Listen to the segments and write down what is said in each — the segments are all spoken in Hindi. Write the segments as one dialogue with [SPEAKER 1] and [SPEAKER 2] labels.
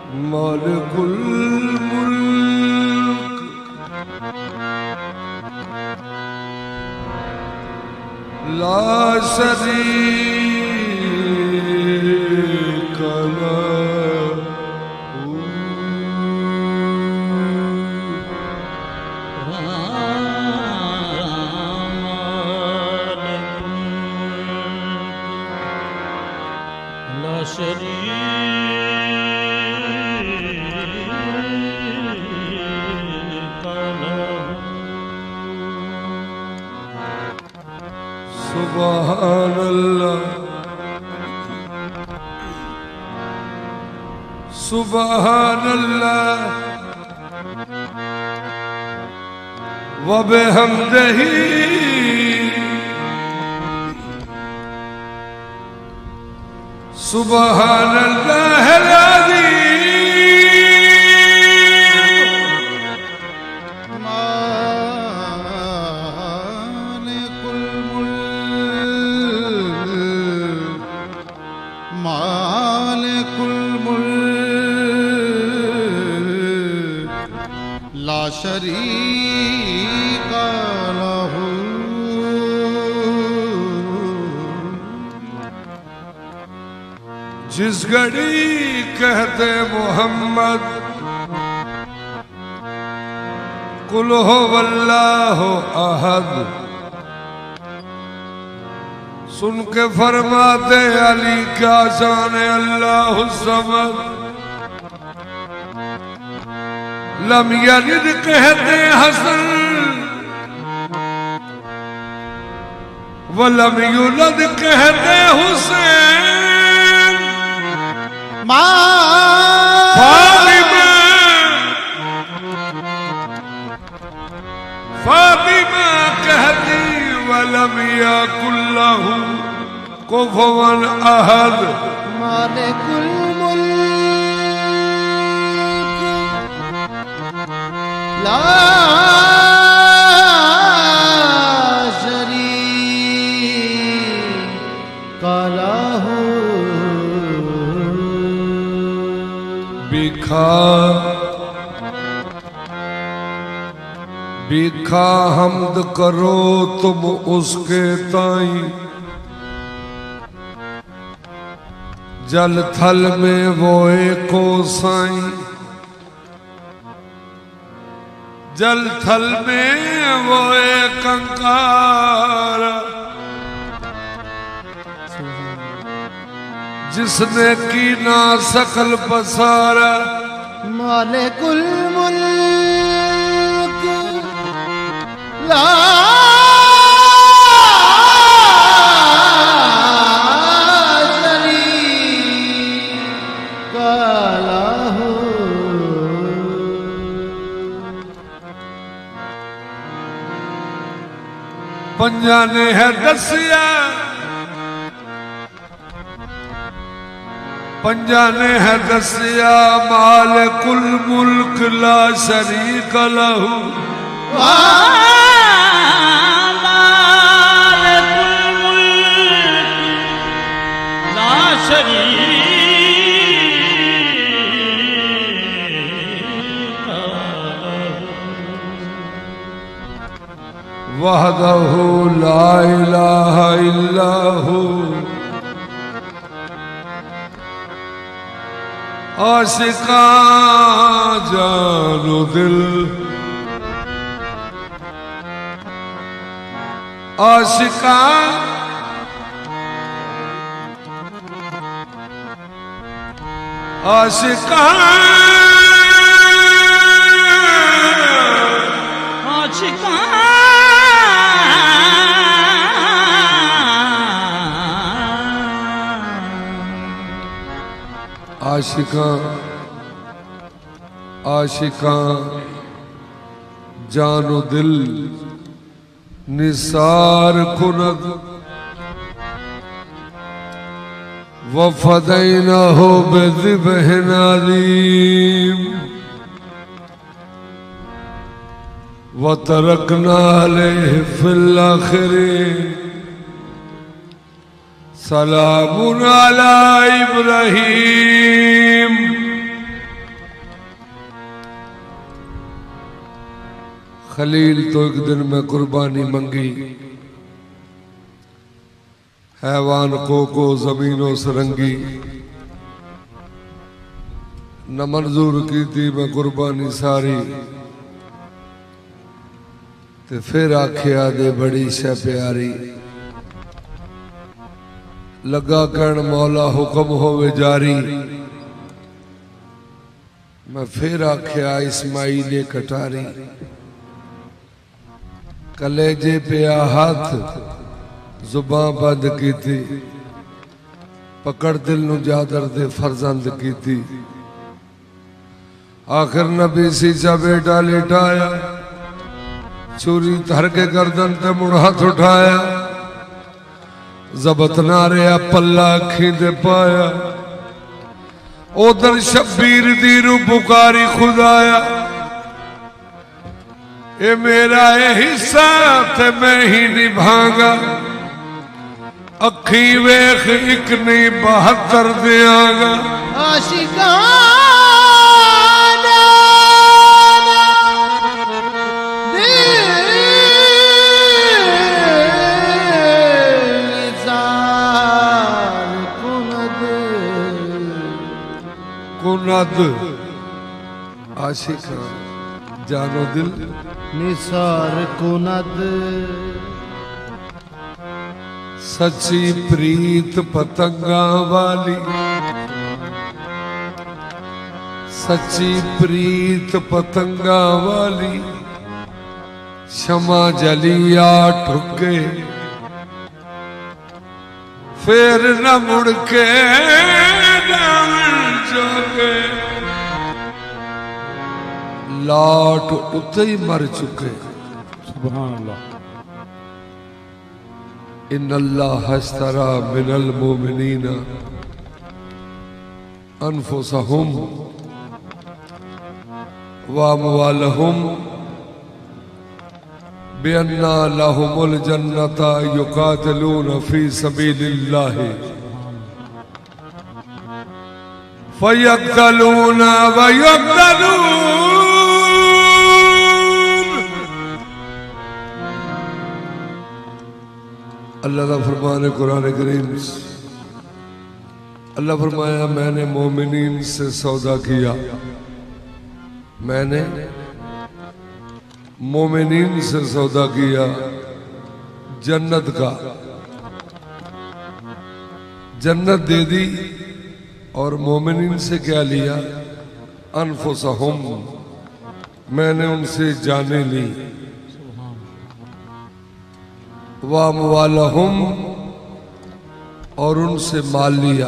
[SPEAKER 1] मालिकुल मुल्क ला शरीक लहू
[SPEAKER 2] ला शरीक
[SPEAKER 1] सुबहानल्लाह सुबहानल्लाह व बिहम्दिही सुबहानल्लाहिल अज़ीम
[SPEAKER 3] ला शरीक लहू
[SPEAKER 1] जिस घड़ी कहते मोहम्मद कुल हुवल्लाहु अहद, सुन के फरमाते अली क्या जाने अल्लाह समद। लम यलिद कहते हसन व लम युलद कहते हुसैन। फातिमा फातिमा कहती व लम यकुल लहू कुफुवन अहद।
[SPEAKER 3] मालिकुल मुल्क ला शरीक लहू
[SPEAKER 1] बिखा हमद करो तुम उसके ताई, जल थल में वो एको साई। जल थल में वो एक कंकार, जिसने की ना सकल पसारा।
[SPEAKER 3] मालिकुल मुल्क ला शरीक लहू
[SPEAKER 1] पंजा ने है दसिया, पंजा ने है दसिया मालिकुल मुल्क ला शरीक लहू।
[SPEAKER 2] मालिकुल मुल्क ला शरीक
[SPEAKER 1] वहदहू ला इलाहा इल्ला हू। आशिका जानो दिल, आशिका आशिका
[SPEAKER 2] आशिका
[SPEAKER 1] आशिका आशिका जानो दिल निसार कुनद। वफदैनहु बिज़िब्हिन अज़ीम वतरकना अलैहि फिल आखिरीन। सलामुन अला इब्राहीम खलील तो एक दिन में कुर्बानी मंगी, हैवान को जमीनों सरंगी, न मंजूर की थी मैं कुर्बानी सारी, ते फिर आखिया दे बड़ी शै प्यारी। लगा कहन मौला हुक्म होवे जारी, मैं फिर आखिया इस्माइले कटारी। कलेजे पे हाथ जुबां बंद की थी, पकड़ दिल नू जादर दे फरजंद की थी। आखिर नबी सीसा बेटा लेटाया, चूरी धर के गर्दन ते मुड़ हाथ उठाया। जबत नारे पल्ला अखी दे पाया, उधर शब्बीर दी रू पुकारी खुदाया। ए मेरा ये हिस्सा ते मैं ही निभांगा, अखी वेख एक नहीं 72 दियांगा।
[SPEAKER 3] आशिकाना निसार
[SPEAKER 1] कुनद आशिका जानो दिल
[SPEAKER 3] निसार कुनद।
[SPEAKER 1] सच्ची प्रीत पतंगा वाली, सच्ची प्रीत पतंगा वाली, क्षमा जलिया ठुके फिर न मुड़ के जोगे। लाट उते ही मर चुके।
[SPEAKER 2] सुभान अल्लाह।
[SPEAKER 1] इन्नल्लाह हस्तरा मिनल मोमिनीना अनफुसहुम व अमवालहुम बिअन्ना लहुमुल जन्नता युकातिलून फी सबीलिल्लाह फयक्तलून व युक्तलून। अल्लाह का फरमान है कुरान करीम। अल्लाह फरमाया मैंने मोमिनीन से सौदा किया, मैंने मोमिनीन से सौदा किया जन्नत का। जन्नत दे दी और मोमिनीन से क्या लिया? अनफुसहुम, मैंने उनसे जाने ली। वामवालहुम, और उनसे माल लिया।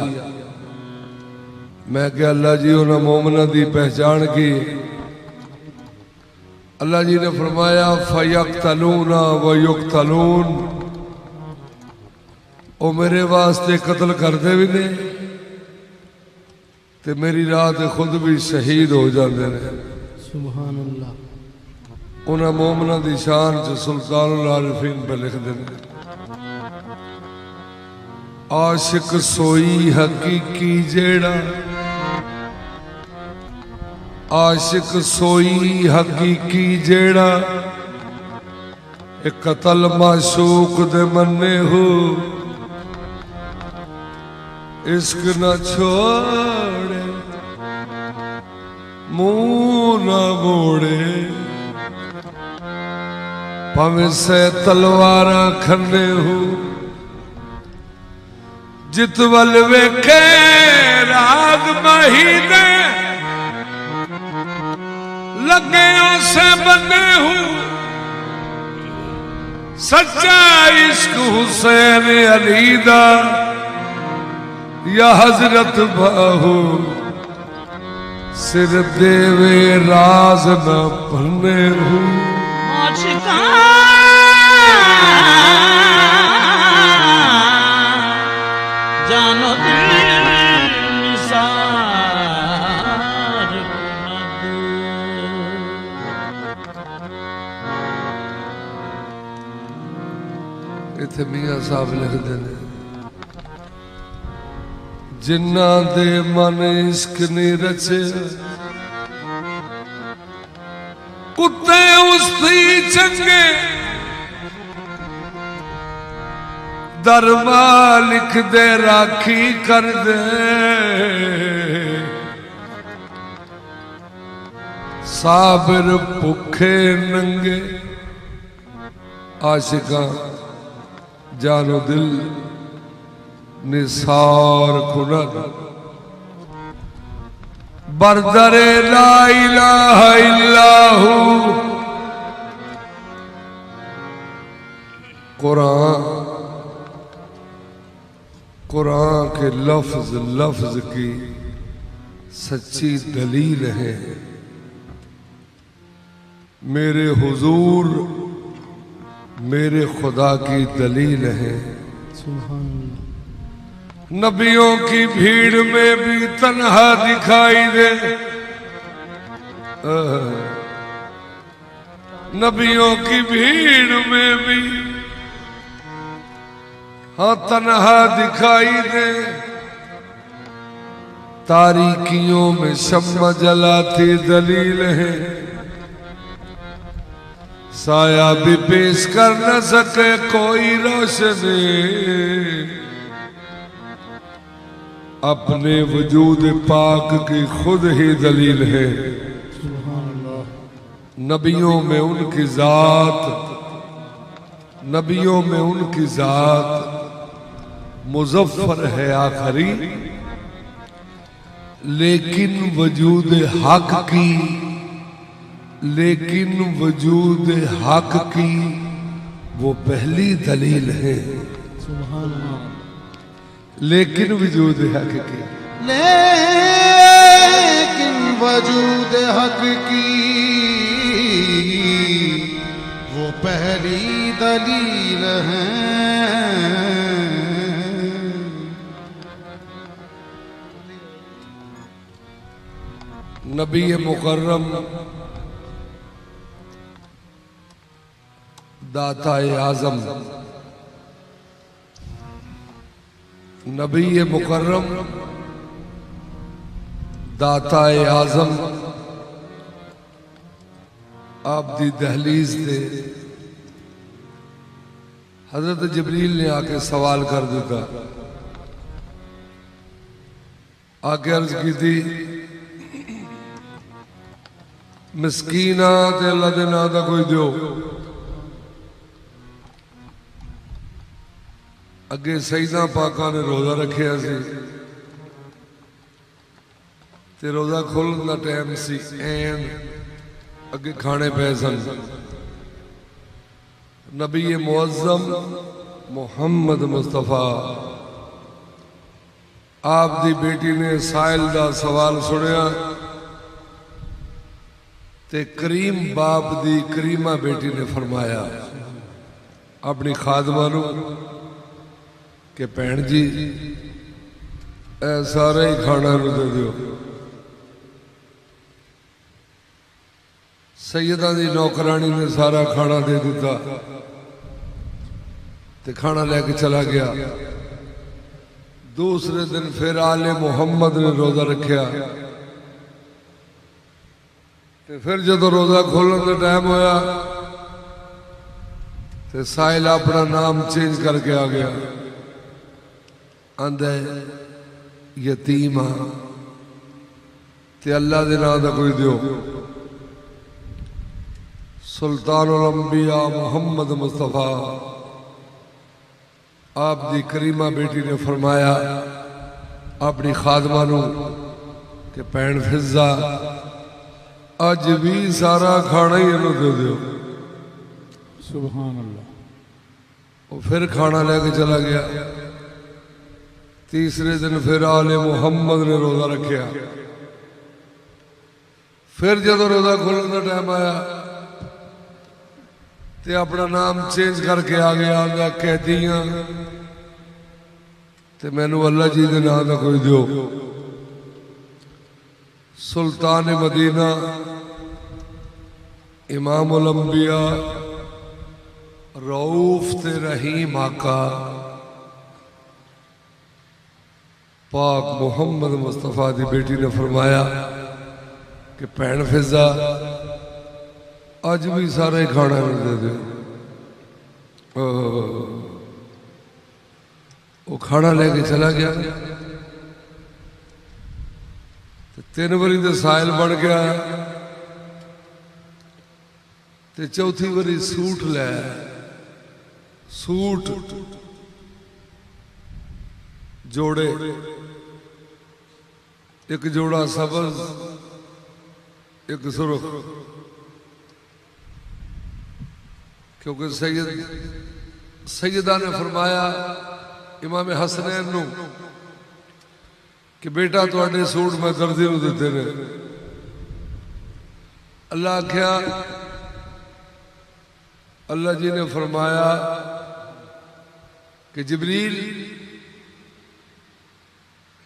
[SPEAKER 1] मैं क्या अल्लाह जी उन्हें मोमना दी पहचान की। अल्लाह जी ने फरमाया फयक्तलून व युक्तलून, ओ मेरे वास्ते कत्ल करते भी ने ते मेरी रात खुद भी शहीद हो जाते हैं।
[SPEAKER 3] सुभान अल्लाह।
[SPEAKER 1] उन्हें मोमना दी शान च सुल्तानुल आरिफीन पे लिख देने। आशिक सोई हकीकी जेड़ा, आशिक सोई हकीकी जेड़ा, एक कतल माशूक दे मन्ने हो। इश्क न छोड़े मुंह न मोड़े, भावे से तलवारा खन्ने हो। जित वल वेखे राग महीने, लगे से बने हूं। सच्चा इश्क हुसैन अली दा या हजरत बाहू, सिर देवे राज न पन्ने हूं।
[SPEAKER 2] जानो दिल निसार कुनद।
[SPEAKER 1] इत्थे मियां साहब लिखते हैं जिन्ना दे मन इश्क नहीं रचे, कुत्ते उसदी चंगे दरमा लिख दे राखी कर दे साबिर भुखे नंगे आशिका जानो दिल निसार कुनर बरदरे ला इलाहा इल्लाहु कुरान कुरान के लफ्ज लफ्ज की सच्ची दलील है मेरे हुजूर मेरे खुदा की दलील है
[SPEAKER 3] सुभान अल्लाह।
[SPEAKER 1] नबियों की भीड़ में भी तन्हा दिखाई दे नबियों की भीड़ में भी हाँ तन्हा दिखाई दे तारीकियों में शम्मा जलाती दलील है साया भी पेश कर न सके कोई रोशनी अपने वजूद पाक की खुद ही दलील है नबियों में उनकी जात नबियों में उनकी जात मुजफ्फर है आखिरी लेकिन वजूद हक की लेकिन वजूद हक की वो पहली दलील है
[SPEAKER 3] सुभान अल्लाह।
[SPEAKER 1] लेकिन वजूद हक की
[SPEAKER 3] लेकिन वजूद हक की वो पहली दलील है
[SPEAKER 1] नबी मुकर्रम दाताए आजम नबी मुकर्रम दाताए आजम आप दी दहलीज थे हजरत जबरील ने आके सवाल कर दिया आके अर्ज की थी मिसकीना ते अल्लाह दे नाम दा कोई दियो अगे सईदा पाका ने रोजा रखिया सी ते रोजा खोलन का टाइम सी एन अगे खाने पे सन नबी मुअज्जम मुहम्मद मुस्तफा आप दी बेटी ने साहिल का सवाल सुनिया ते करीम बाप दी करीमा बेटी ने फरमाया अपनी खादमा नू कि भैन जी ए सारा ही खाना नू दे दियो सैयदा दी नौकरानी ने सारा खाना दे दिता ते खाना लेके चला गया दूसरे दिन फिर आले मुहम्मद ने रोजा रखा ते फिर जो रोजा खोलन का टाइम होया ते साहिल अपना नाम चेंज करके आ गया आंदा यतीम हाँ ते अल्लाह के नाम का कोई दियो सुल्तानुल अंबिया मुहम्मद मुस्तफा आप दी करीमा बेटी ने फरमाया अपनी खादमा नू कि भैन फिजा अज भी सारा खाना ही इन्हों दे दियो
[SPEAKER 2] सुभान अल्लाह।
[SPEAKER 1] वो फिर खाना लेके चला गया तीसरे दिन फिर आले मुहम्मद ने रोजा रखा फिर जो रोजा खोलने का टाइम आया ते अपना नाम चेंज करके आ गया कैदियां ते मैनू अल्लाह जी के नाम का कोई दियो सुल्तान मदीना इमाम उल अंबिया रऊफ ते रहीम आका पाक मुहम्मद मुस्तफा की बेटी ने फरमाया कि भैन फिजा अज भी सारे खाना नहीं दे दे। वो खाना लेके चला गया, 3 बारी तो साहिल बन गया, ते चौथी बारी सूट लै, सूट जोड़े, एक जोड़ा सबज एक सुरख, क्योंकि सैयदा ने फरमाया इमाम हसनैन नू कि बेटा तुहाडे सूट मैं दर्जी नू दिते ने। अल्लाह आख्या, अल्लाह जी ने फरमाया कि जिबरील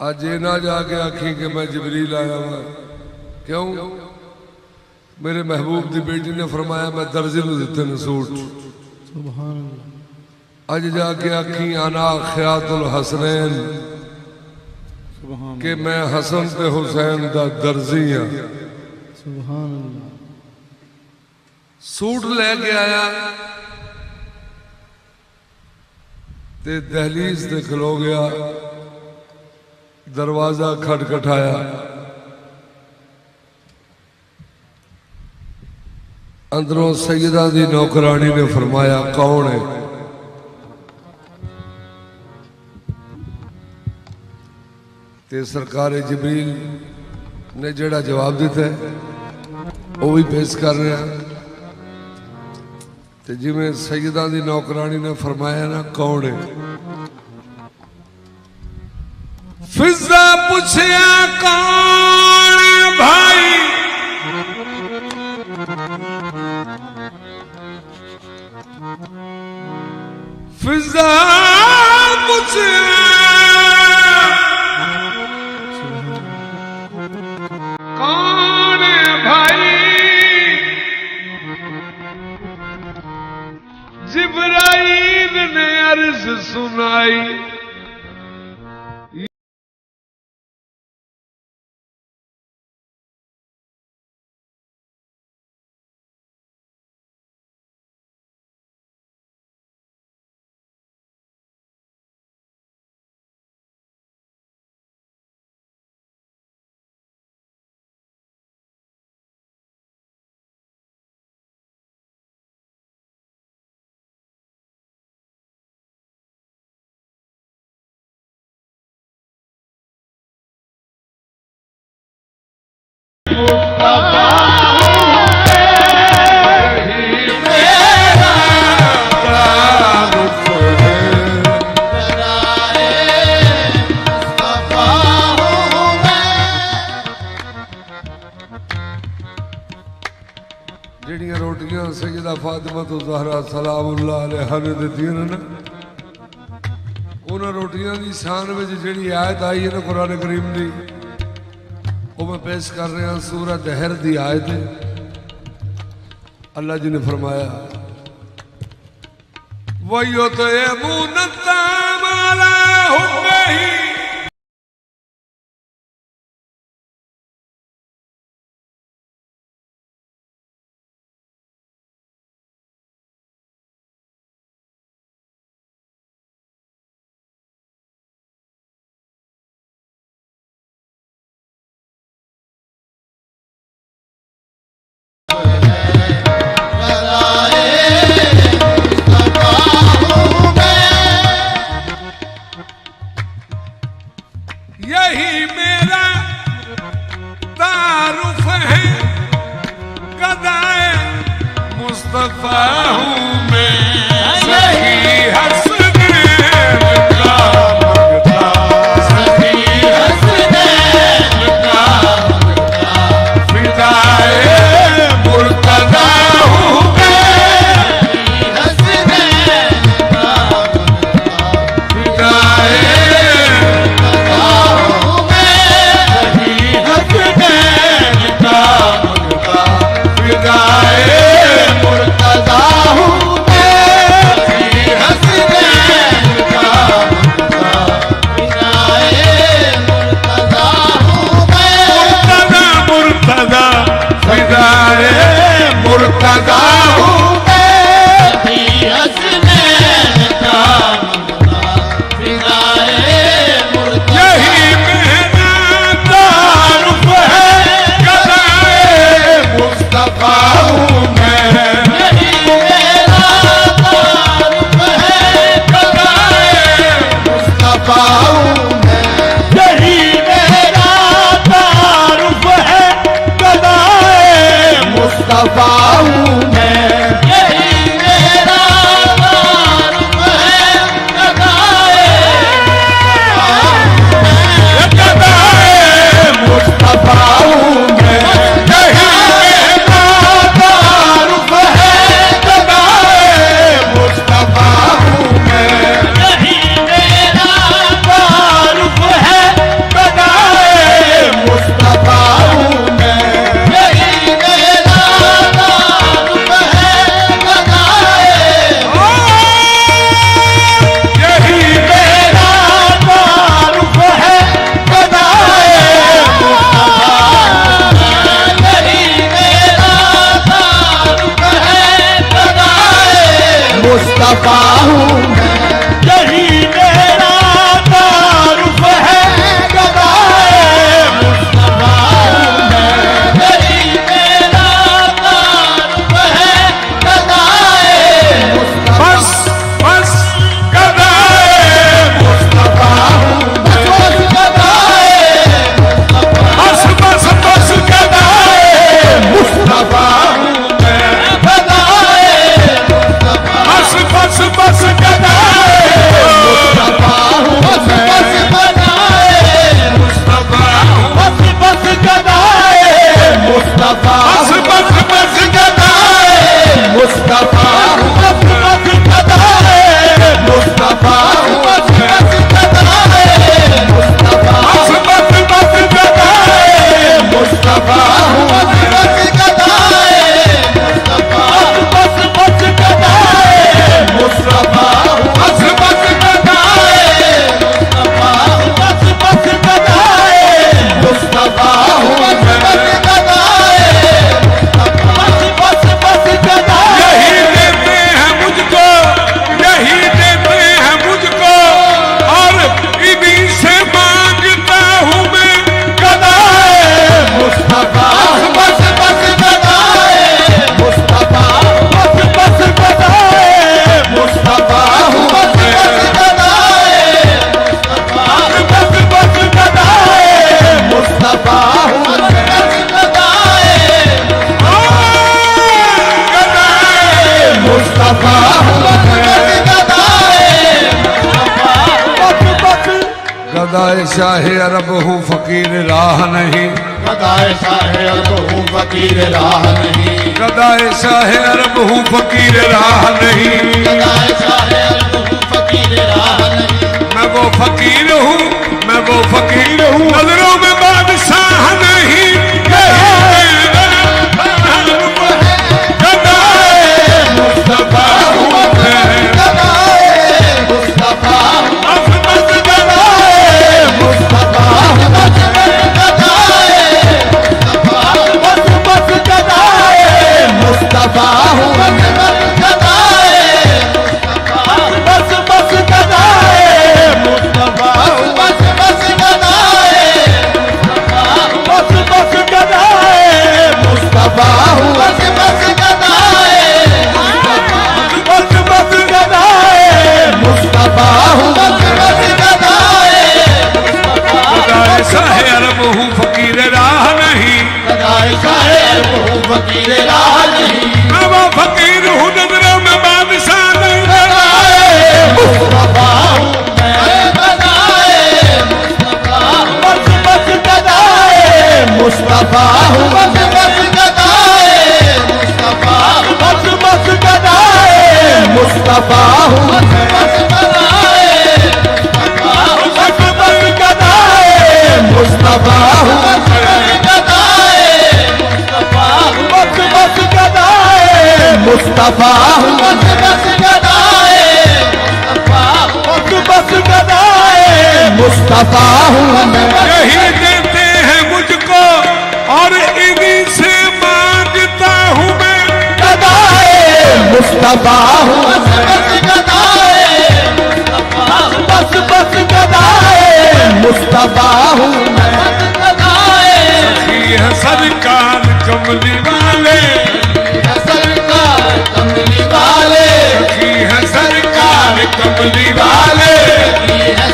[SPEAKER 1] आज ये ना जाके आखी कि मैं जिबरील आया हुआ। क्यों? मेरे महबूब की बेटी ने फरमाया मैं दर्जी नू दिते ने सूट।
[SPEAKER 3] सुभान अल्लाह।
[SPEAKER 1] अज जाके आखी आना ख्यातुल हसनैन
[SPEAKER 2] सुभान
[SPEAKER 1] कि मैं हसन ते हुसैन दा दर्जी हाँ।
[SPEAKER 3] सुभान अल्लाह।
[SPEAKER 1] सूट लैके आया ते दहलीज ते खलो गया, दरवाजा खटखटाया, अंदरों सैयदा दी नौकरानी ने फरमाया कौन है? ते सरकार जिबरील ने जेड़ा जवाब दिता है वो भी पेश कर रहे हैं। ते जिवें सैयदा दी नौकरानी ने फरमाया ना कौन है, फिजा पूछया कौन है भाई, फिजा पूछया कौन है भाई, जिब्राइल ने अर्ज सुनाई, ਜਿਹੜੀਆਂ ਰੋਟੀਆਂ ਸੈਯਦਾ ਫਾਤਿਮਾ ਤੋਂ ਜ਼ਹਰਾ ਸਲਾमुल्लाह अलैहा ने ਦਿੱਤੀਆਂ ਨੇ, ਉਹਨਾਂ ਰੋਟੀਆਂ ਦੀ ਸ਼ਾਨ ਵਿੱਚ ਜਿਹੜੀ ਆਇਤ ਆਈ ਹੈ ਨਾ ਕੁਰਾਨ ਕਰੀਮ ਦੀ, वो मैं पेश कर रहा हूं। सूरह दहर दी आयत है। अल्लाह जी ने फरमाया वयो तो यही मेरा तारुफ है, गदाए मुस्तफा हूँ मैं, सही हसनैन का मगदा, सही हसनैन का मगदा, फिदाए मुर्तदा हूँ मैं, हसनैन का मगदा, फिदाए मुर्तज़ा हूँ गदाए शाह अरब हूँ फकीर राह नहीं,
[SPEAKER 4] गदाए शाह अरब हूँ फकीर राह नहीं,
[SPEAKER 1] गदाए शाह अरब हूँ फकीर राह नहीं,
[SPEAKER 4] गदाए शाह अरब हूँ फकीर राह नहीं।
[SPEAKER 1] मैं वो फकीर हूँ, मैं वो फकीर हूँ, नजरों में बादशाह नहीं। गदाए मुस्तफा हूँ मैं,
[SPEAKER 4] गदाए मुस्तफा हूँ,
[SPEAKER 1] बस गदाए
[SPEAKER 4] मुस्तफा हूँ, गदाए बस गदाए मुस्तफा हूँ, गदाए बस गदाए मुस्तफा हूँ, बस गदाए मुस्तफा हूँ, बस गदाए मुस्तफा हूँ, बस गदाए
[SPEAKER 1] गदाए शाह अरब हूँ फकीर राह नहीं,
[SPEAKER 4] गदाए शाह अरब हूँ फकीर राह नहीं,
[SPEAKER 1] मैं वो फकीर हूँ नजरों में बादशाह नहीं।
[SPEAKER 4] मुस्तफा हूँ मैं, गदाए मुस्तफा हूँ, बस गदाए मुस्तफा हूँ, बस गदाए मुस्तफा हूँ, बस गदाए मुस्तफा हूँ, बस गदाए मुस्तफा हूँ, बस गदाए मुस्तफा हूँ, बस गदाए मुस्तफा हूँ मैं।
[SPEAKER 1] यही देते हैं मुझको और इन्हीं से मांगता हूँ मैं।
[SPEAKER 4] गदाए मुस्तफा हूँ, बस गदाए बस गदाए मुस्तफा हूँ मैं।
[SPEAKER 1] सखी है सरकार कमली वाले,
[SPEAKER 4] सरकार कमली वाले,
[SPEAKER 1] सखी है सरकार कमली वाले,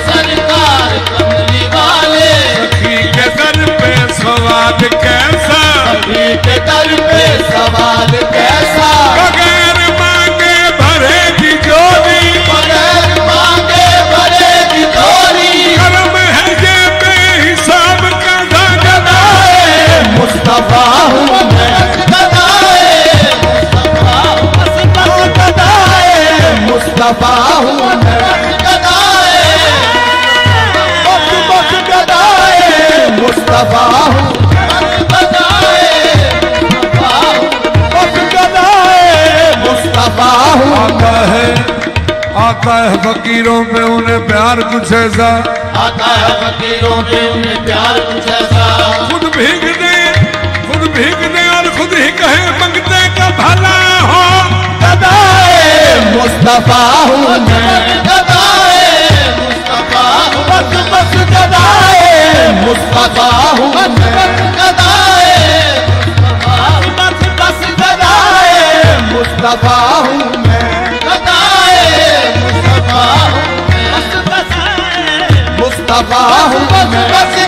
[SPEAKER 4] सरकार कमली वाले,
[SPEAKER 1] सखी के दर पे सवाल कैसा,
[SPEAKER 4] के दर पे सवाल कैसा,
[SPEAKER 1] बगैर मांगे भरेगी जोड़ी,
[SPEAKER 4] बगैर मांगे भरेगी झोली।
[SPEAKER 1] कर्म है ये बेहिसाब का धन।
[SPEAKER 4] गदाए मुस्तफा हूँ मैं, गदाए मुस्तफा हूँ, बस गदाए मुस्तफा हूँ मैं, गदाए बस गदाए मुस्तफा हूँ, बस गदाए मुस्तफा हूँ।
[SPEAKER 1] आता है फकीरों पे उन्हें प्यार कुछ ऐसा,
[SPEAKER 4] आता है फकीरों पे उन्हें प्यार कुछ ऐसा,
[SPEAKER 1] खुद भीग दे और खुद ही कहे मंगते का भला हो।
[SPEAKER 4] गदाए मुस्तफा हूँ मैं, गदाए मुस्तफा हूँ, बस गदाए मुस्तफा हूँ मैं, गदाए बस गदाए मुस्तफा हूँ मैं, गदाए मुस्तफा हूँ मुस्तफा हूँ, बस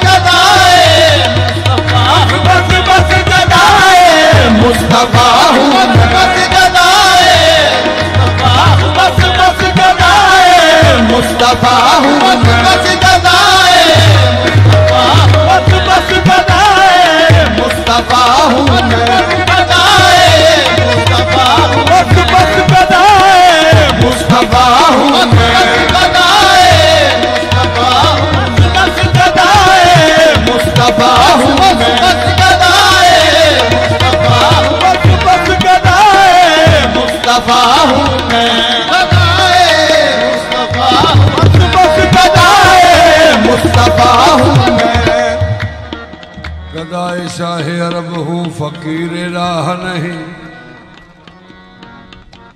[SPEAKER 4] गदाए बस गदाए मुस्तफा हूँ, बस गदाए बस गदाए मुस्तफा हूँ, बस गदाए बस गदाए मुस्तफा हूँ मैं, गदाए मुस्तफा हूँ, बस गदाए मुस्तफा हूँ मैं, गदाए मुस्तफा हूँ मैं, बस गदाए बस गदाए मुस्तफा हूँ मैं, गदाए बस गदाए मुस्तफा हूँ मैं।
[SPEAKER 1] गदाए शाह अरब हूँ फकीर राह नहीं,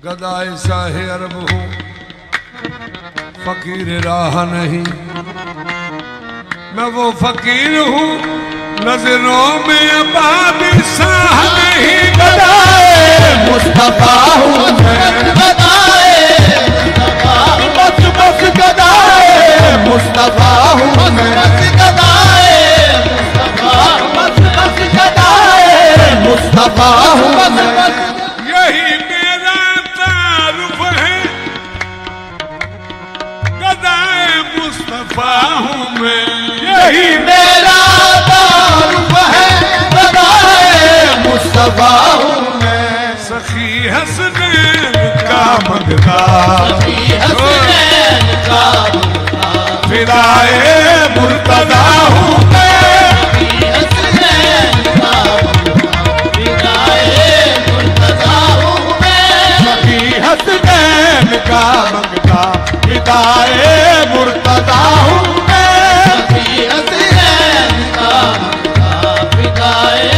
[SPEAKER 1] गदाए शाह अरब हूँ फकीर राह नहीं, मैं वो फकीर हूँ नजरों में बादशाह नहीं।
[SPEAKER 4] गदाए मुस्तफा हूँ मैं, गदाए बस गदाए मुस्तफा हूँ मैं, गदाए बस गदाए मुस्तफा हूँ मैं।
[SPEAKER 1] यही मेरा तारुफ है, गदाए मुस्तफा हूँ मैं।
[SPEAKER 4] सभी हसनैन का
[SPEAKER 5] फिदाए मुर्तजा हूँ मैं,
[SPEAKER 4] सभी हसनैन का फिदाए मुर्तजा हूँ मैं,
[SPEAKER 5] सभी हसनैन का मंगता फिदाए मुर्तजा हूँ मैं,
[SPEAKER 4] सभी हसनैन का फिदाए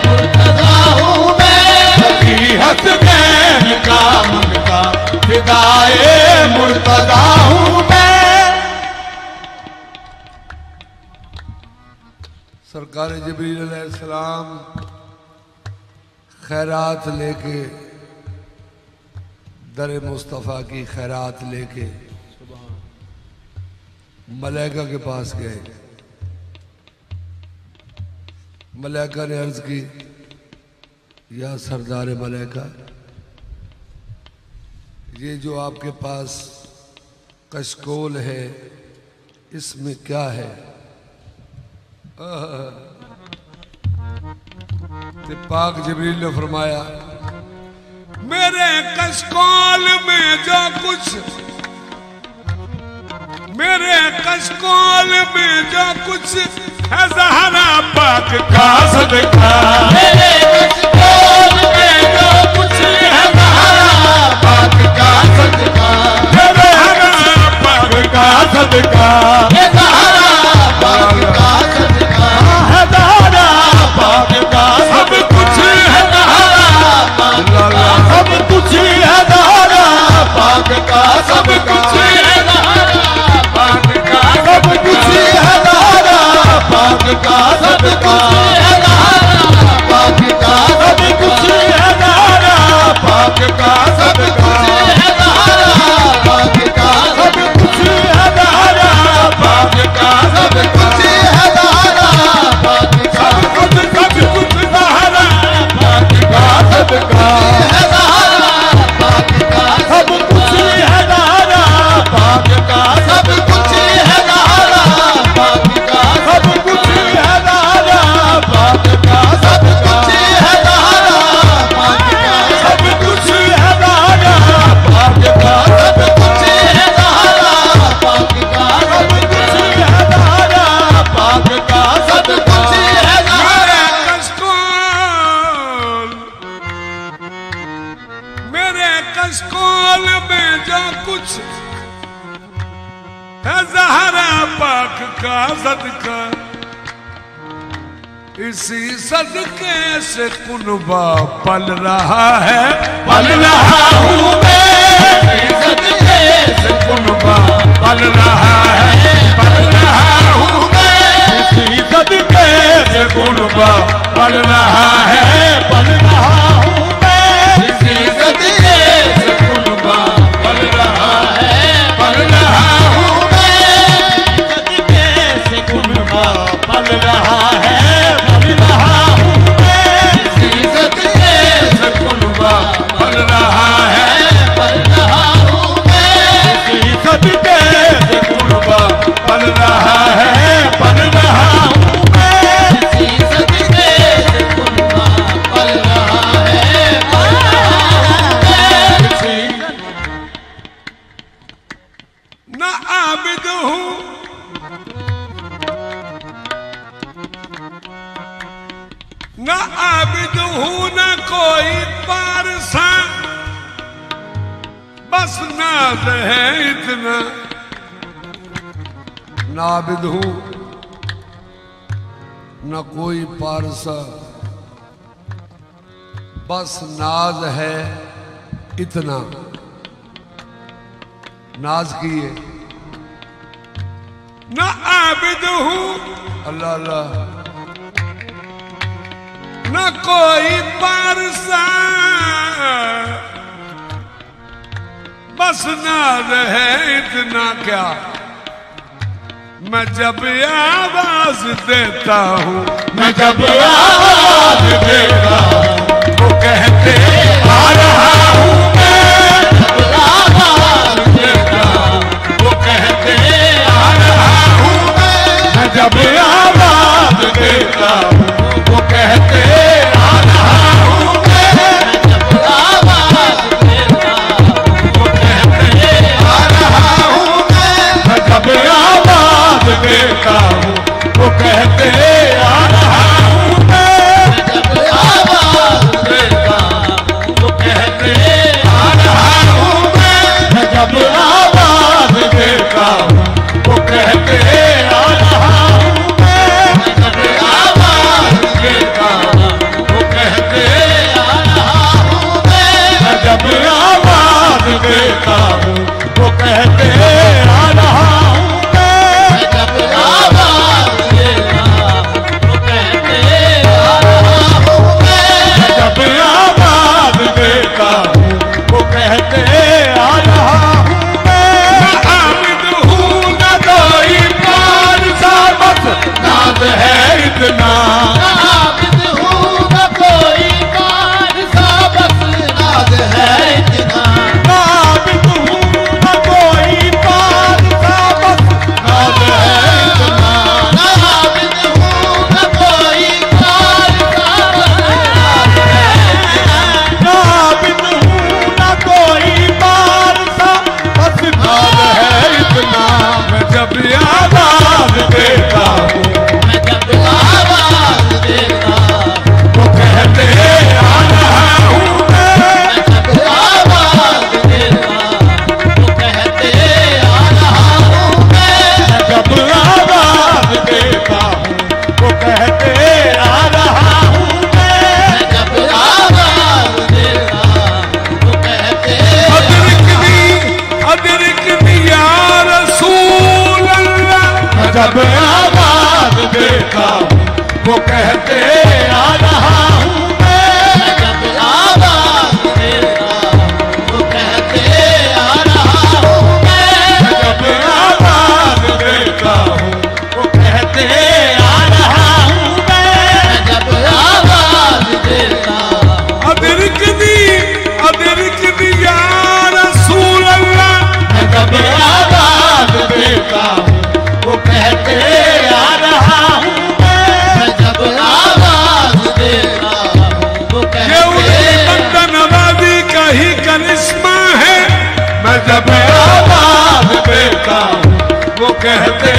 [SPEAKER 4] मुर्तजा हूँ मैं,
[SPEAKER 5] सभी हसनैन का मंगता फिदाए मुर्तजा हूँ मैं।
[SPEAKER 1] सरकार जबरील अलैहिस्सलाम खैरात लेके दर मुस्तफ़ा की खैरात लेके मलाइका के पास गए। मलाइका ने अर्ज की, या सरदार मलाइका, ये जो आपके पास कशकोल है इसमें क्या है? ते पाक जिब्रील ने फरमाया, मेरे कशकोल में जो कुछ, मेरे कशकोल में जो कुछ है ज़हरा पाक का सदका,
[SPEAKER 4] मेरे कशकोल में जो कुछ है ज़हरा पाक का सदका,
[SPEAKER 5] ज़हरा पाक का सदका,
[SPEAKER 4] ये ज़हरा पाक का सदका,
[SPEAKER 5] है ज़हरा पाक का सब कुछ है ज़हरा पाक का, सब कुछ है ज़हरा पाक का, सब कुछ है ज़हरा पाक का, सब कुछ है ज़हरा पाक का, सब कुछ है ज़हरा पाक का, सब कुछ है ज़हरा पाक का, सब कुछ है ज़हरा पाक का, सब कुछ है ज़हरा पाक का, सब कुछ है ज़हरा पाक का, सब कुछ ज़हरा पाक का, सब का है ज़हरा पाक का, सब कुछ है ज़हरा पाक का, सब कुछ है ज़हरा पाक का, सब कुछ है ज़हरा पाक का, सब कुछ है ज़हरा पाक का, सब कुछ है ज़हरा पाक का, सब कुछ है ज़हरा पाक का, सब कुछ है ज़हरा पाक का, सब कुछ है ज़हरा।
[SPEAKER 1] मेरे कशकोल में जो कुछ है ज़हरा पाक का सदका, इसी सदके से कुनबा पल रहा है,
[SPEAKER 5] पल रहा हूँ मैं, सदके से कुनबा पल रहा है, पल रहा हूँ मैं, इसी सदके से कुनबा पल रहा है, पल रहा हूँ मैं, इसी सदके से कुनबा पल रहा है, पल रहा हूँ मैं, सदके से कुनबा पल रहा है, पल रहा हूँ मैं, इसी सदके से कुनबा पल रहा है, पल रहा हूँ मैं, इसी सदके से कुनबा पल रहा है, पल रहा हूँ मैं,
[SPEAKER 4] इसी सदके से कुनबा पल रहा है, पल रहा हूँ मैं,
[SPEAKER 1] न आबिद हूँ न आबिद हूँ न कोई पारसा, बस नाज है इतना। न आबिद हूँ न कोई पारसा, बस नाज है इतना। नाज किए न आबिद हूँ अल्लाह अल्लाह, न कोई पारसा, बस नाज है इतना। क्या मैं जब आवाज देता हूँ,
[SPEAKER 5] मैं जब आवाज देता हूँ, वो कहते आ रहा हूँ मैं, जब आवाज देता हूँ, वो कहते आ रहा हूँ मैं, जब आवाज देता हूँ, वो कहते आ रहा हूँ मैं, जब आवाज देता हूँ, वो कहते वो कहते आ रहा हूँ
[SPEAKER 4] मैं जब आवाज देता वो कहते आ रहा हूँ मैं
[SPEAKER 5] जब आवाज देता हूँ वो कहते आ रहा हूँ
[SPEAKER 4] मैं जब आवाज देता
[SPEAKER 1] अदरिकनी या रसूल अल्लाह।
[SPEAKER 5] मैं जब आवाज देता हूँ वो कहते आ रहा हूँ
[SPEAKER 4] मैं जब आवाज देता वो
[SPEAKER 1] ये
[SPEAKER 4] कहते
[SPEAKER 1] उनकी बंदा नवाजी का ही करिश्मा है।
[SPEAKER 5] मैं जब आवाज देता हूँ वो कहते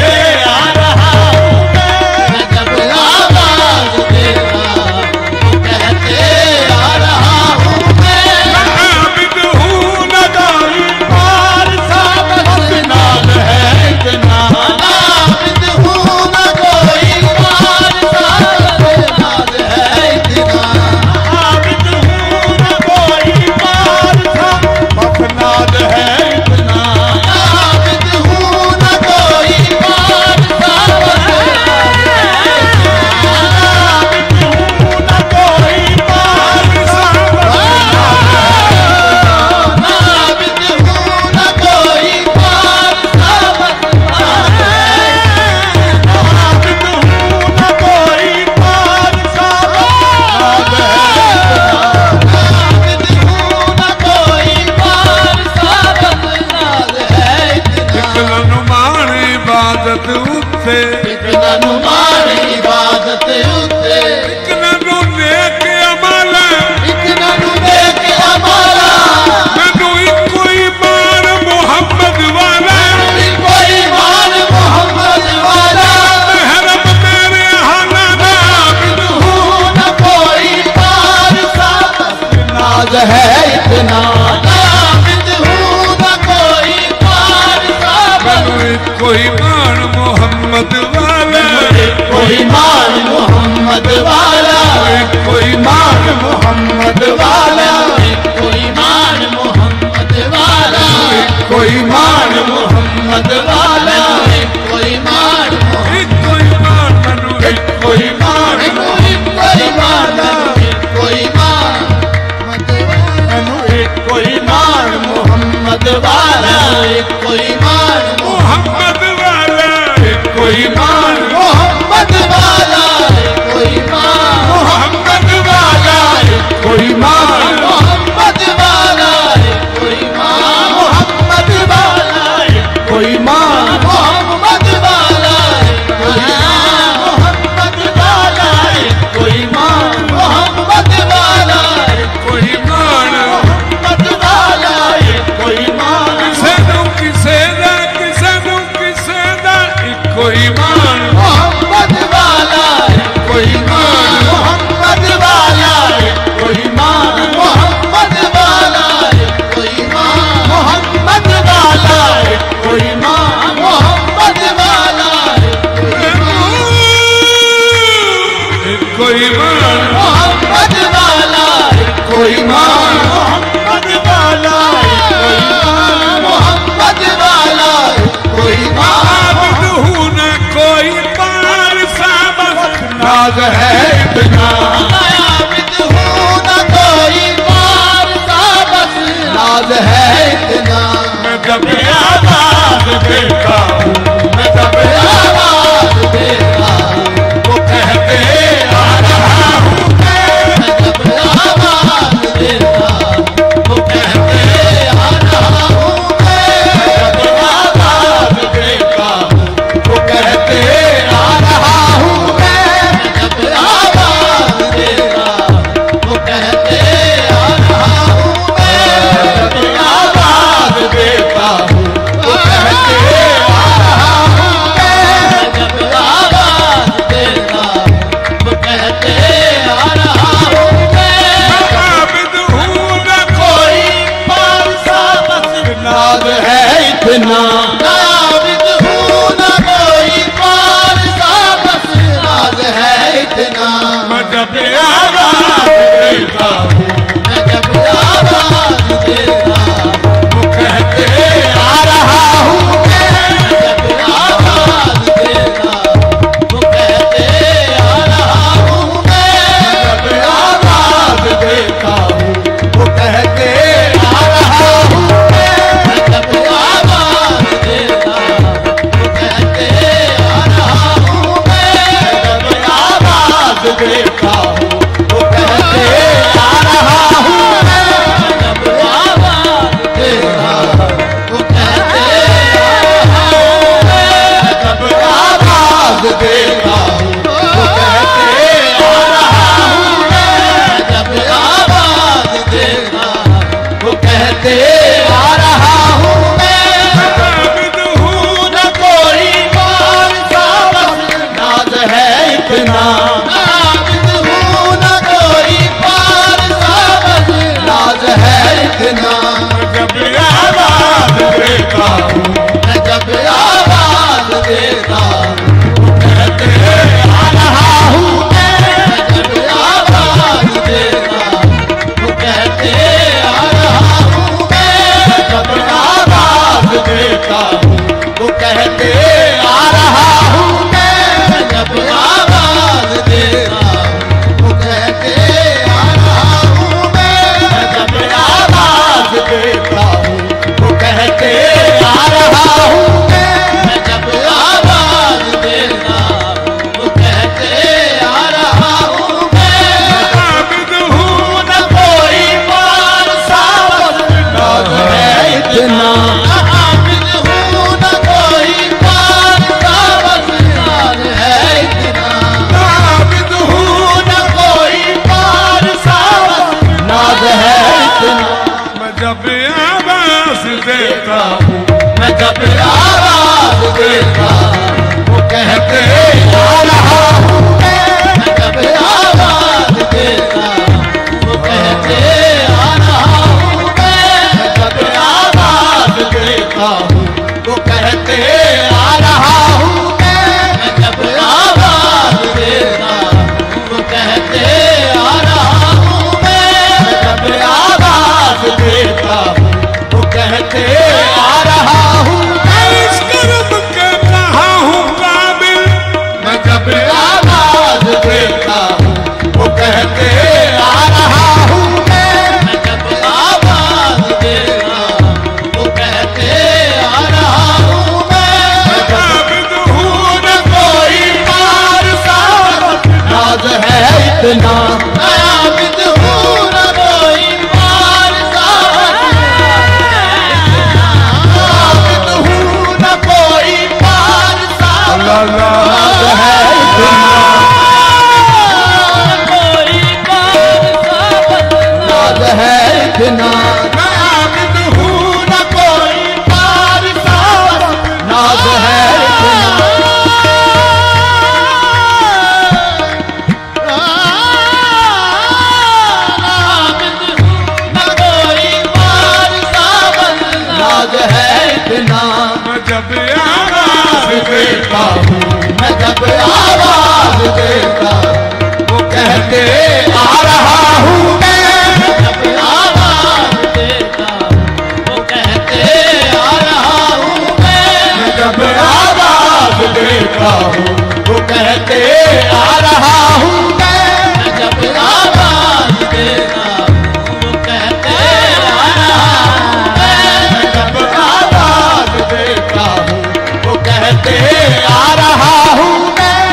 [SPEAKER 5] आ रहा हूँ
[SPEAKER 4] मैं जब आवाज देता वो कहते आ रहा हूँ मैं
[SPEAKER 1] आबिद हूँ न दाई
[SPEAKER 5] और साबत नाल है इतना
[SPEAKER 4] आबिद हूँ न कोई पार साबत है इतना
[SPEAKER 5] आबिद हूँ न कोई पार साबत नाल है इतना
[SPEAKER 4] आबिद हूँ न कोई पार साबत
[SPEAKER 5] आबिद हूँ न कोई पार साबत
[SPEAKER 4] आबिद हूँ न कोई पार साबत
[SPEAKER 5] आबिद हूँ न कोई पार साबत
[SPEAKER 4] आबिद हूँ न कोई पार साबत है इतना
[SPEAKER 1] नुमान इबादत उत्ते
[SPEAKER 4] इतना नुमान इबादत उत्ते
[SPEAKER 1] इतना नेक अमल
[SPEAKER 4] इतना नेक अमाला
[SPEAKER 1] मैनू इको ईमान मुहम्मद वाला
[SPEAKER 4] कोई मान मोहम्मद वाला
[SPEAKER 1] महरम मेरे हाला दा
[SPEAKER 4] आबिद हूँ न कोई पार साबत
[SPEAKER 5] नाज है इतना
[SPEAKER 4] आबिद हूँ न कोई पार साबत
[SPEAKER 1] मैनू इको ईमान मुहम्मद वाला
[SPEAKER 5] कोई मान मोहम्मद वाला
[SPEAKER 1] कोई
[SPEAKER 5] मान मोहम्मद वाला
[SPEAKER 4] कोई मान मोहम्मद वाला
[SPEAKER 5] कोई मान मोहम्मद वाला
[SPEAKER 4] कोई मान
[SPEAKER 1] इको ईमान मैनू
[SPEAKER 5] कोई मान
[SPEAKER 4] कोई मान कोई मान
[SPEAKER 5] मैनू कोई मान मोहम्मद वाला
[SPEAKER 4] कोई मान
[SPEAKER 1] मुहम्मद वाला
[SPEAKER 5] कोई मान
[SPEAKER 4] मोहम्मद वाला कोई मान
[SPEAKER 5] मोहम्मद वाला कोई मान
[SPEAKER 4] मोहम्मद वाला कोई मान
[SPEAKER 5] मोहम्मद वाला कोई मान
[SPEAKER 4] मोहम्मद वाला कोई मान
[SPEAKER 5] कोई मान
[SPEAKER 4] मोहम्मद वाला
[SPEAKER 1] कोई मान
[SPEAKER 5] मोहम्मद वाला कोई मान
[SPEAKER 1] किसे दा इको ईमान
[SPEAKER 4] मोहम्मद वाला
[SPEAKER 5] कोई मान मोहम्मद वाला कोई मान
[SPEAKER 4] मोहम्मद वाला कोई मान
[SPEAKER 5] मोहम्मद वाला कोई मान
[SPEAKER 4] मोहम्मद वाला
[SPEAKER 1] इको ईमान
[SPEAKER 4] मोहम्मद वाला
[SPEAKER 5] कोई मान मोहम्मद वाला
[SPEAKER 4] मोहम्मद वाला कोई मान
[SPEAKER 1] आबिद हूँ न कोई पार साबत
[SPEAKER 5] नाज है इतना
[SPEAKER 4] आबिद हूँ न कोई पार साबत
[SPEAKER 5] नाज है इतना मैं जब आवाज देता हूँ मैं जब
[SPEAKER 4] आवाज देता
[SPEAKER 5] वो कहते आ रहा हूँ
[SPEAKER 4] मैं जब आवाज देता वो कहते आ रहा हूँ मैं
[SPEAKER 5] जब आवाज देता हूँ वो कहते आ रहा हूँ मैं
[SPEAKER 4] जब आवाज देता वो कहते आ रहा हूँ मैं
[SPEAKER 5] जब आवाज देता हूँ वो कहते आ रहा हूँ मैं देता हूँ वो कहते आ रहा हूँ मैं।
[SPEAKER 4] जब आवाज देता वो कहते
[SPEAKER 5] जब आवाज देता हूँ वो कहते आ रहा हूँ मैं।
[SPEAKER 4] जब आवाज देता
[SPEAKER 5] वो कहते आ रहा हूँ मैं। आबिद हूँ न कोई मान सावस नाज है इतना।
[SPEAKER 4] आबिद हूँ न कोई पार सावस
[SPEAKER 5] नाज है इतना। जब आवाज देता हूँ
[SPEAKER 4] मैं जब आवाज देता
[SPEAKER 5] वो कहते आ रहा हूँ मैं।
[SPEAKER 4] जब आवाज देता वो कहते आ रहा हूँ मैं।
[SPEAKER 5] जब आवाज देता हूँ वो कहते आ रहा हूँ मैं।
[SPEAKER 4] जब आवाज देता वो कहते आ रहा हूँ मैं।
[SPEAKER 5] जब आवाज देता हूँ वो कहते आ रहा हूँ मैं।
[SPEAKER 4] मैं जब आवाज देता वो कहते आ रहा हूँ मैं।
[SPEAKER 5] आबिद हूँ न कोई पार सावस नाज है इतना।
[SPEAKER 4] आबिद हूँ न कोई पार सावस नाज है इतना।
[SPEAKER 5] आबिद हूँ न कोई पार सावस नाज है इतना। मैं जब आवाज देता हूँ
[SPEAKER 4] मैं जब आवाज देता
[SPEAKER 5] वो कहते आ रहा हूँ मैं।
[SPEAKER 4] मैं जब आवाज देता वो कहते आ रहा हूँ मैं।
[SPEAKER 5] जब आवाज देता हूँ वो कहते आ रहा हूँ मैं।
[SPEAKER 4] मैं जब आवाज देता वो कहते आ रहा हूँ मैं।
[SPEAKER 5] जब आवाज देता हूँ वो कहते आ रहा हूँ मैं। इस कर्म के कहा हूँ काबिल। मैं जब आवाज देता हूँ वो कहते आ रहा हूँ मैं।
[SPEAKER 4] मैं जब आवाज देता वो कहते आ रहा हूँ मैं।
[SPEAKER 5] आबिद हूँ न कोई पार सावस नाज है इतना।
[SPEAKER 4] आबिद हूँ न कोई पार सावस
[SPEAKER 5] आबिद हूँ न कोई पार सावस नाज है इतना।
[SPEAKER 4] कोई पार सावस
[SPEAKER 5] नाज है इतना। आबिद हूँ न कोई पार सावस नाज है इतना।
[SPEAKER 4] आबिद हूँ न कोई पार सावस
[SPEAKER 5] नाज है इतना। मैं जब आवाज देता हूँ मैं जब आवाज देता वो कहते आ रहा हूँ मैं।
[SPEAKER 4] जब आवाज देता वो कहते आ रहा हूँ मैं।
[SPEAKER 5] जब आवाज देता हूँ वो कहते आ रहा हूँ मैं।
[SPEAKER 4] जब आवाज देता वो कहते आ रहा हूँ मैं।
[SPEAKER 5] जब आवाज देता हूँ वो कहते आ रहा हूँ मैं।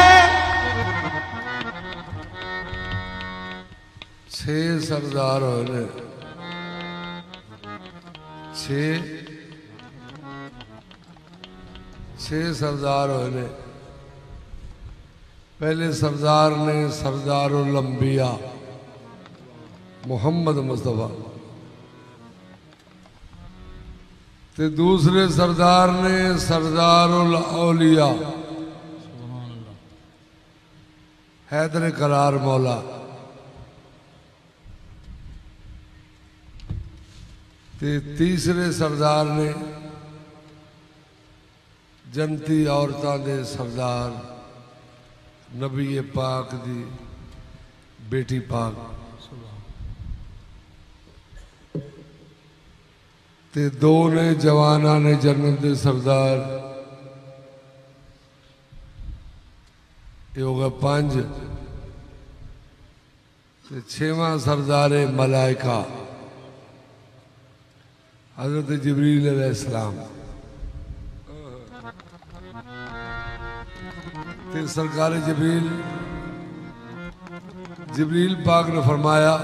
[SPEAKER 1] 6 सरदार होने 6 सरदार होने। पहले सरदार ने सरदारुल अंबिया मोहम्मद मुस्तफा ते दूसरे सरदार ने सरदारुल औलिया हैदर करार मौला। ते तीसरे सरदार ने जनती औरतां दे सरदार नबी पाक दी बेटी पाक। ते 2 ने जवाना ने जन्नत दे सरदार। ये हो गया 5। ते 6वां सरदार है मलाइका हजरत जिब्रील अलैहिस्सलाम। ते सरकार जिब्रील जिब्रील पाक ने फरमाया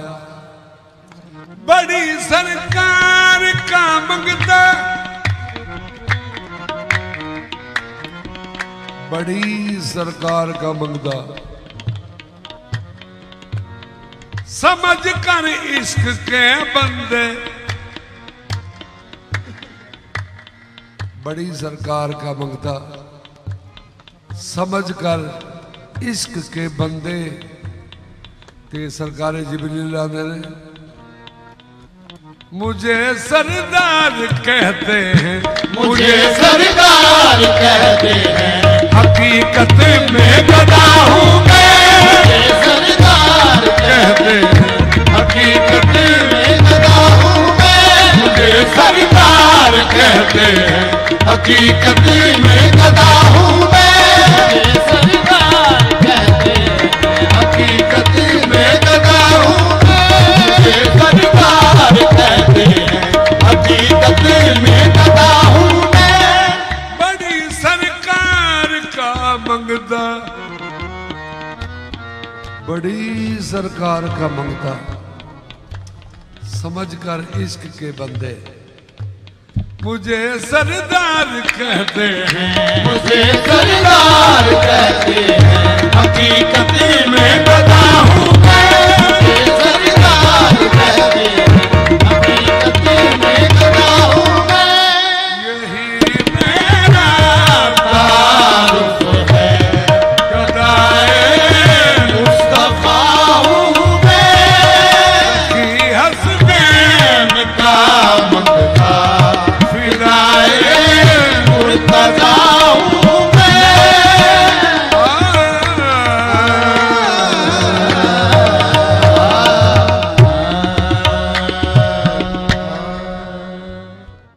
[SPEAKER 1] बड़ी सरकार का मंगता, बड़ी सरकार का मंगता, समझ कर इश्क के बंदे, बड़ी सरकार का मंगता, समझ कर इश्क के बंदे। ते सरकार जिब्रील ने मुझे सरदार कहते हैं,
[SPEAKER 5] मुझे सरदार कहते हैं,
[SPEAKER 1] हकीकत में गदा हूँ मैं।
[SPEAKER 5] मुझे सरदार
[SPEAKER 1] कहते हैं
[SPEAKER 5] हकीकत में गदा हूँ मैं।
[SPEAKER 1] मुझे सरदार कहते हैं,
[SPEAKER 5] हकीकत में गदा हूँ मैं।
[SPEAKER 4] मुझे सरकार कहते हैं,
[SPEAKER 5] हकीकत में गदा हूँ मैं। मुझे सरदार कहते हैं, हकीकत में गदा हूँ मैं।
[SPEAKER 1] बड़ी सरकार का मंगता, बड़ी सरकार का मंगता, समझ कर इश्क के बंदे, मुझे सरदार कहते हैं।
[SPEAKER 5] मुझे सरदार कहते हैं, हकीकत